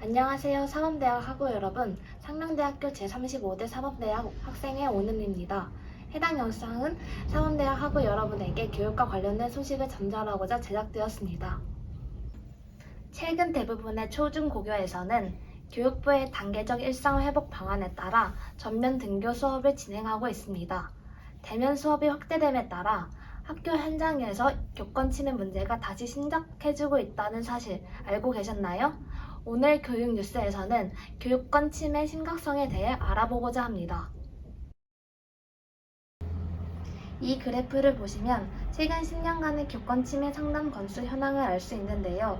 안녕하세요. 사범대학 학우 여러분. 상명대학교 제35대 사범대학 학생의 오는입니다. 해당 영상은 사범대학 학우 여러분에게 교육과 관련된 소식을 전달하고자 제작되었습니다. 최근 대부분의 초중고교에서는 교육부의 단계적 일상회복 방안에 따라 전면 등교 수업을 진행하고 있습니다. 대면 수업이 확대됨에 따라 학교 현장에서 교권 침해 문제가 다시 심각해지고 있다는 사실 알고 계셨나요? 오늘 교육 뉴스에서는 교육권 침해 심각성에 대해 알아보고자 합니다. 이 그래프를 보시면 최근 10년간의 교권 침해 상담 건수 현황을 알 수 있는데요.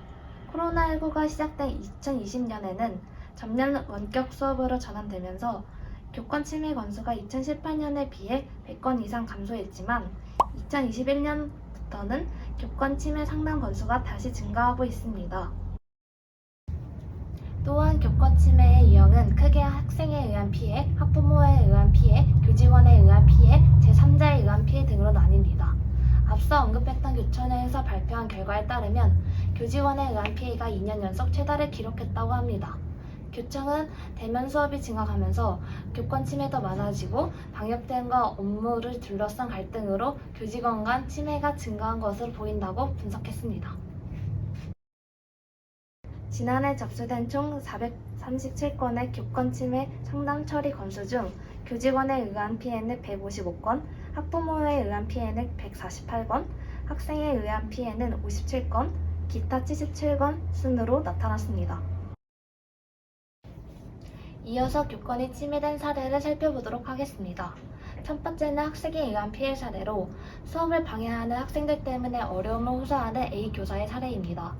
코로나19가 시작된 2020년에는 전면 원격 수업으로 전환되면서 교권 침해 건수가 2018년에 비해 100건 이상 감소했지만 2021년부터는 교권 침해 상담 건수가 다시 증가하고 있습니다. 또한 교권 침해의 유형은 크게 학생에 의한 피해, 학부모에 의한 피해, 교직원에 의한 피해, 제3자에 의한 피해 등으로 나뉩니다. 앞서 언급했던 교천에서 발표한 결과에 따르면 교직원에 의한 피해가 2년 연속 최다를 기록했다고 합니다. 교청은 대면 수업이 증가하면서 교권 침해도 많아지고 방역 등과 업무를 둘러싼 갈등으로 교직원 간 침해가 증가한 것으로 보인다고 분석했습니다. 지난해 접수된 총 437건의 교권 침해 상담 처리 건수 중 교직원에 의한 피해는 155건, 학부모에 의한 피해는 148건, 학생에 의한 피해는 57건, 기타 77건 순으로 나타났습니다. 이어서 교권이 침해된 사례를 살펴보도록 하겠습니다. 첫 번째는 학생에 의한 피해 사례로 수업을 방해하는 학생들 때문에 어려움을 호소하는 A 교사의 사례입니다.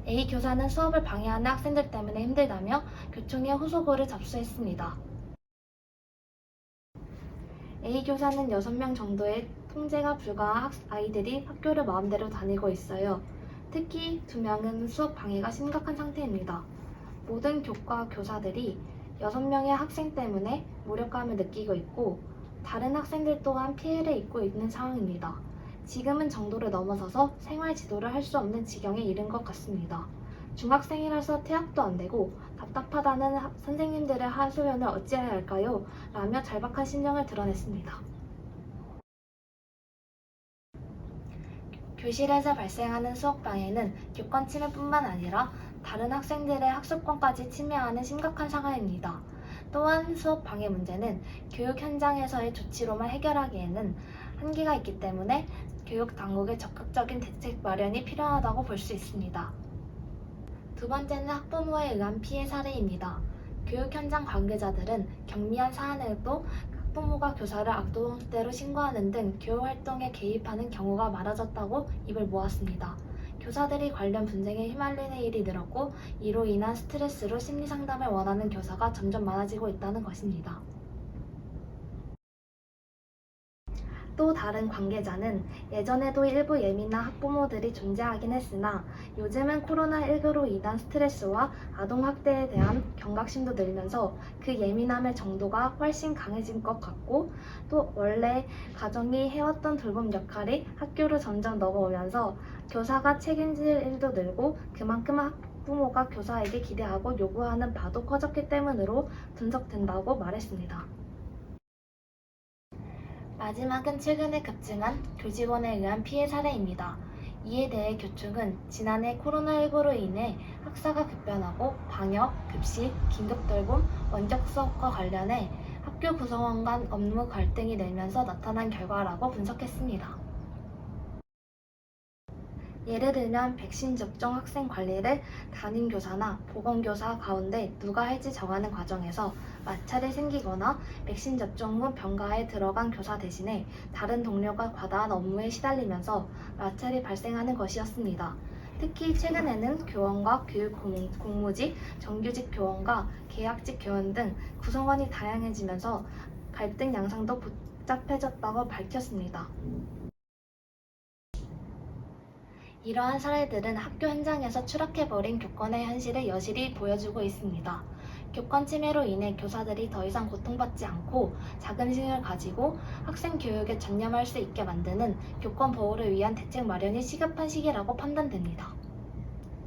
A 교사는 수업을 방해하는 학생들 때문에 힘들다며 교총에 호소글을 접수했습니다. A 교사는 6명 정도의 통제가 불가한 아이들이 학교를 마음대로 다니고 있어요. 특히 2명은 수업 방해가 심각한 상태입니다. 모든 교과 교사들이 6명의 학생 때문에 무력감을 느끼고 있고 다른 학생들 또한 피해를 입고 있는 상황입니다. 지금은 정도를 넘어서서 생활 지도를 할 수 없는 지경에 이른 것 같습니다. 중학생이라서 퇴학도 안 되고 답답하다는 선생님들의 하소연을 어찌해야 할까요? 라며 절박한 심정을 드러냈습니다. 교실에서 발생하는 수업방해는 교권 침해뿐만 아니라 다른 학생들의 학습권까지 침해하는 심각한 상황입니다. 또한 수업 방해 문제는 교육 현장에서의 조치로만 해결하기에는 한계가 있기 때문에 교육 당국의 적극적인 대책 마련이 필요하다고 볼 수 있습니다. 두 번째는 학부모에 의한 피해 사례입니다. 교육 현장 관계자들은 경미한 사안에도 학부모가 교사를 악동대로 신고하는 등 교육 활동에 개입하는 경우가 많아졌다고 입을 모았습니다. 교사들이 관련 분쟁에 휘말리는 일이 늘었고 이로 인한 스트레스로 심리 상담을 원하는 교사가 점점 많아지고 있다는 것입니다. 또 다른 관계자는 예전에도 일부 예민한 학부모들이 존재하긴 했으나 요즘은 코로나19로 인한 스트레스와 아동학대에 대한 경각심도 늘면서 그 예민함의 정도가 훨씬 강해진 것 같고 또 원래 가정이 해왔던 돌봄 역할이 학교로 점점 넘어오면서 교사가 책임질 일도 늘고 그만큼 학부모가 교사에게 기대하고 요구하는 바도 커졌기 때문으로 분석된다고 말했습니다. 마지막은 최근에 급증한 교직원에 의한 피해 사례입니다. 이에 대해 교총은 지난해 코로나19로 인해 학사가 급변하고 방역, 급식, 긴급돌봄, 원격 수업과 관련해 학교 구성원 간 업무 갈등이 늘면서 나타난 결과라고 분석했습니다. 예를 들면 백신 접종 학생 관리를 담임교사나 보건교사 가운데 누가 할지 정하는 과정에서 마찰이 생기거나 백신 접종 후 병가에 들어간 교사 대신에 다른 동료가 과다한 업무에 시달리면서 마찰이 발생하는 것이었습니다. 특히 최근에는 교원과 교육공무직, 정규직 교원과 계약직 교원 등 구성원이 다양해지면서 갈등 양상도 복잡해졌다고 밝혔습니다. 이러한 사례들은 학교 현장에서 추락해버린 교권의 현실을 여실히 보여주고 있습니다. 교권 침해로 인해 교사들이 더 이상 고통받지 않고 자긍심을 가지고 학생 교육에 전념할 수 있게 만드는 교권 보호를 위한 대책 마련이 시급한 시기라고 판단됩니다.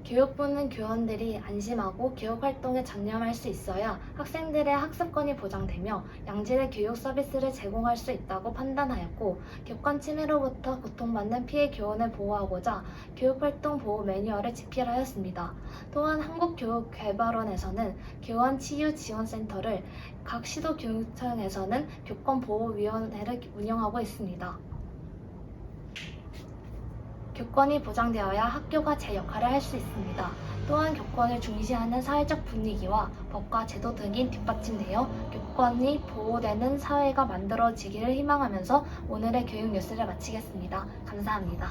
교육부는 교원들이 안심하고 교육활동에 전념할 수 있어야 학생들의 학습권이 보장되며 양질의 교육 서비스를 제공할 수 있다고 판단하였고, 교권 침해로부터 고통받는 피해 교원을 보호하고자 교육활동 보호 매뉴얼을 집필하였습니다. 또한 한국교육개발원에서는 교원치유지원센터를, 각 시도교육청에서는 교권보호위원회를 운영하고 있습니다. 교권이 보장되어야 학교가 제 역할을 할 수 있습니다. 또한 교권을 중시하는 사회적 분위기와 법과 제도 등이 뒷받침되어 교권이 보호되는 사회가 만들어지기를 희망하면서 오늘의 교육 뉴스를 마치겠습니다. 감사합니다.